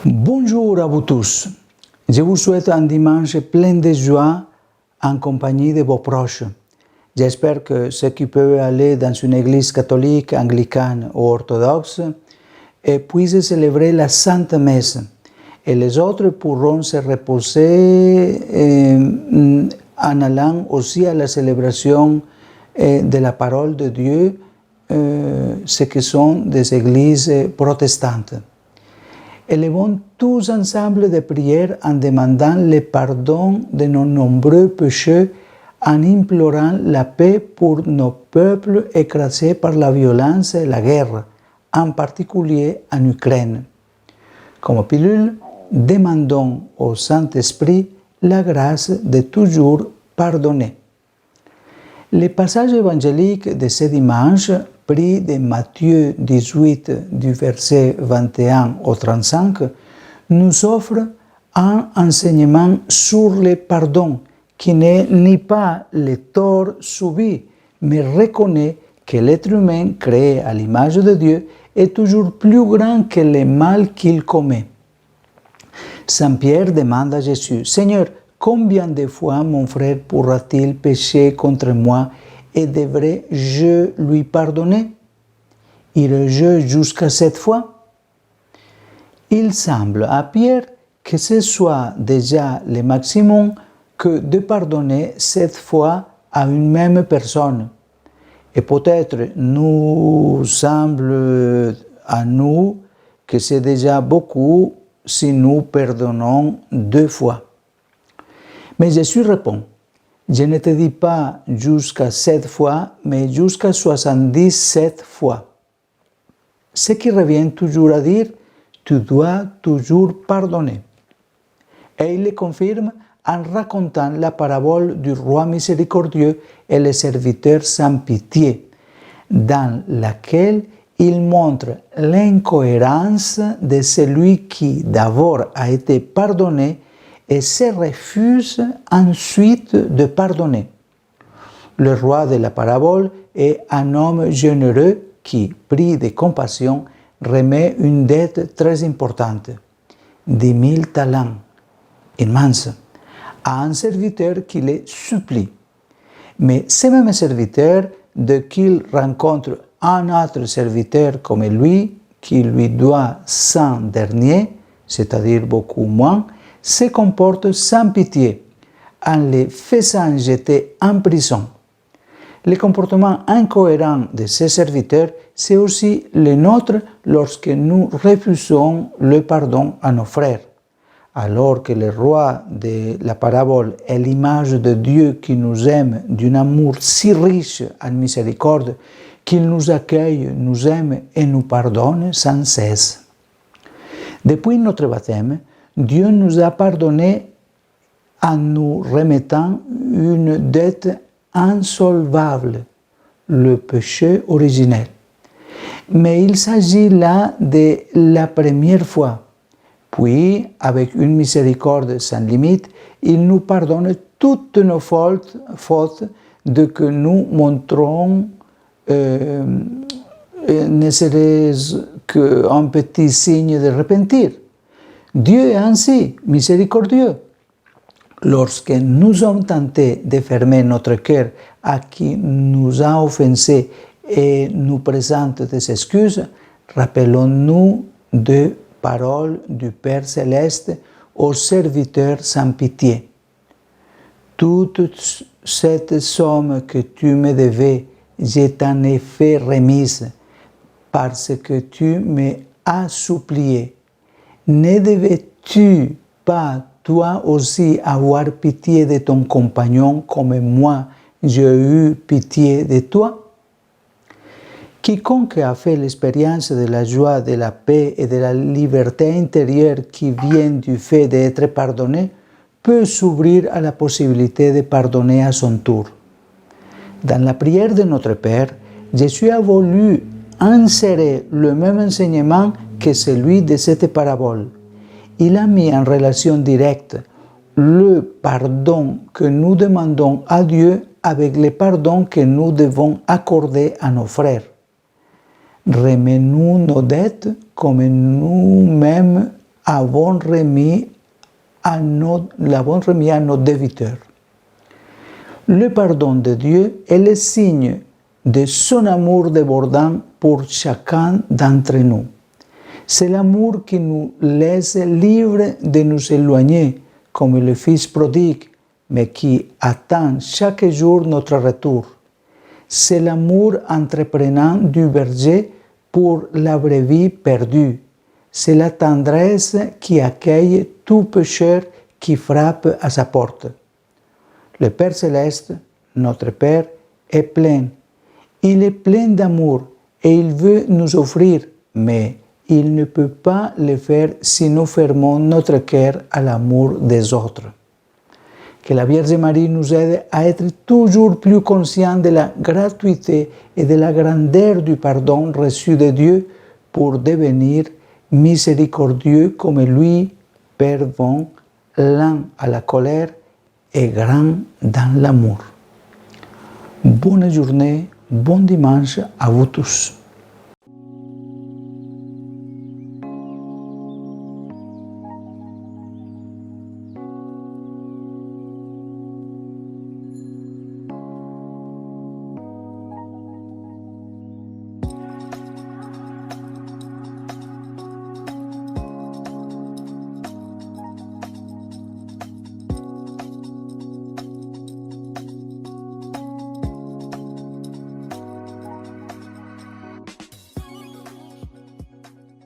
Bonjour à vous tous. Je vous souhaite un dimanche plein de joie en compagnie de vos proches. J'espère que ceux qui peuvent aller dans une église catholique, anglicane ou orthodoxe puissent célébrer la Sainte Messe. Et les autres pourront se reposer en allant aussi à la célébration de la parole de Dieu, ce qui sont des églises protestantes. Élevons tous ensemble des prières en demandant le pardon de nos nombreux péchés, en implorant la paix pour nos peuples écrasés par la violence et la guerre, en particulier en Ukraine. Comme pilule, demandons au Saint-Esprit la grâce de toujours pardonner. Le passage évangélique de ce dimanche, pris de Matthieu 18, du verset 21 au 35, nous offre un enseignement sur le pardon qui n'est ni pas le tort subi, mais reconnaît que l'être humain créé à l'image de Dieu est toujours plus grand que le mal qu'il commet. Saint Pierre demande à Jésus, « Seigneur, combien de fois mon frère pourra-t-il pécher contre moi et devrais-je lui pardonner? Irai-je jusqu'à 7 fois? » Il semble à Pierre que ce soit déjà le maximum que de pardonner 7 fois à une même personne. Et peut-être nous semble à nous que c'est déjà beaucoup si nous pardonnons 2 fois. Mais Jésus répond, « Je ne te dis pas jusqu'à 7 fois, mais jusqu'à 77 fois. » Ce qui revient toujours à dire, tu dois toujours pardonner. Et il le confirme en racontant la parabole du roi miséricordieux et le serviteur sans pitié, dans laquelle il montre l'incohérence de celui qui d'abord a été pardonné et se refuse ensuite de pardonner. Le roi de la parabole est un homme généreux qui, pris de compassion, remet une dette très importante, 10 000 talents, immense, à un serviteur qui le supplie. Mais ce même serviteur, dès qu'il rencontre un autre serviteur comme lui, qui lui doit 100 deniers, c'est-à-dire beaucoup moins, se comporte sans pitié, en le faisant jeter en prison. Le comportement incohérent de ces serviteurs, c'est aussi le nôtre lorsque nous refusons le pardon à nos frères. Alors que le roi de la parabole est l'image de Dieu qui nous aime d'un amour si riche en miséricorde, qu'il nous accueille, nous aime et nous pardonne sans cesse. Depuis notre baptême, Dieu nous a pardonné en nous remettant une dette insolvable, le péché originel. Mais il s'agit là de la première fois. Puis, avec une miséricorde sans limite, il nous pardonne toutes nos fautes dès que nous montrons, ne serait-ce qu'un petit signe de repentir. Dieu est ainsi miséricordieux. Lorsque nous sommes tentés de fermer notre cœur à qui nous a offensés et nous présente des excuses, rappelons-nous des paroles du Père Céleste aux serviteurs sans pitié. Toute cette somme que tu me devais, je t'en ai fait remise, parce que tu m'as supplié. Ne devais-tu pas toi aussi avoir pitié de ton compagnon comme moi j'ai eu pitié de toi? Quiconque a fait l'expérience de la joie, de la paix et de la liberté intérieure qui vient du fait d'être pardonné peut s'ouvrir à la possibilité de pardonner à son tour. Dans la prière de notre Père, Jésus a voulu insérer le même enseignement que celui de cette parabole. Il a mis en relation directe le pardon que nous demandons à Dieu avec le pardon que nous devons accorder à nos frères. Remets-nous nos dettes comme nous-mêmes l'avons remis à nos débiteurs. Le pardon de Dieu est le signe de son amour débordant pour chacun d'entre nous. C'est l'amour qui nous laisse libres de nous éloigner, comme le Fils prodigue, mais qui attend chaque jour notre retour. C'est l'amour entreprenant du berger pour la brebis perdue. C'est la tendresse qui accueille tout pécheur qui frappe à sa porte. Le Père céleste, notre Père, est plein. Il est plein d'amour et il veut nous offrir, mais il ne peut pas le faire si nous fermons notre cœur à l'amour des autres. Que la Vierge Marie nous aide à être toujours plus conscients de la gratuité et de la grandeur du pardon reçu de Dieu pour devenir miséricordieux comme lui, Père bon, lent à la colère et grand dans l'amour. Bonne journée, bon dimanche à vous tous.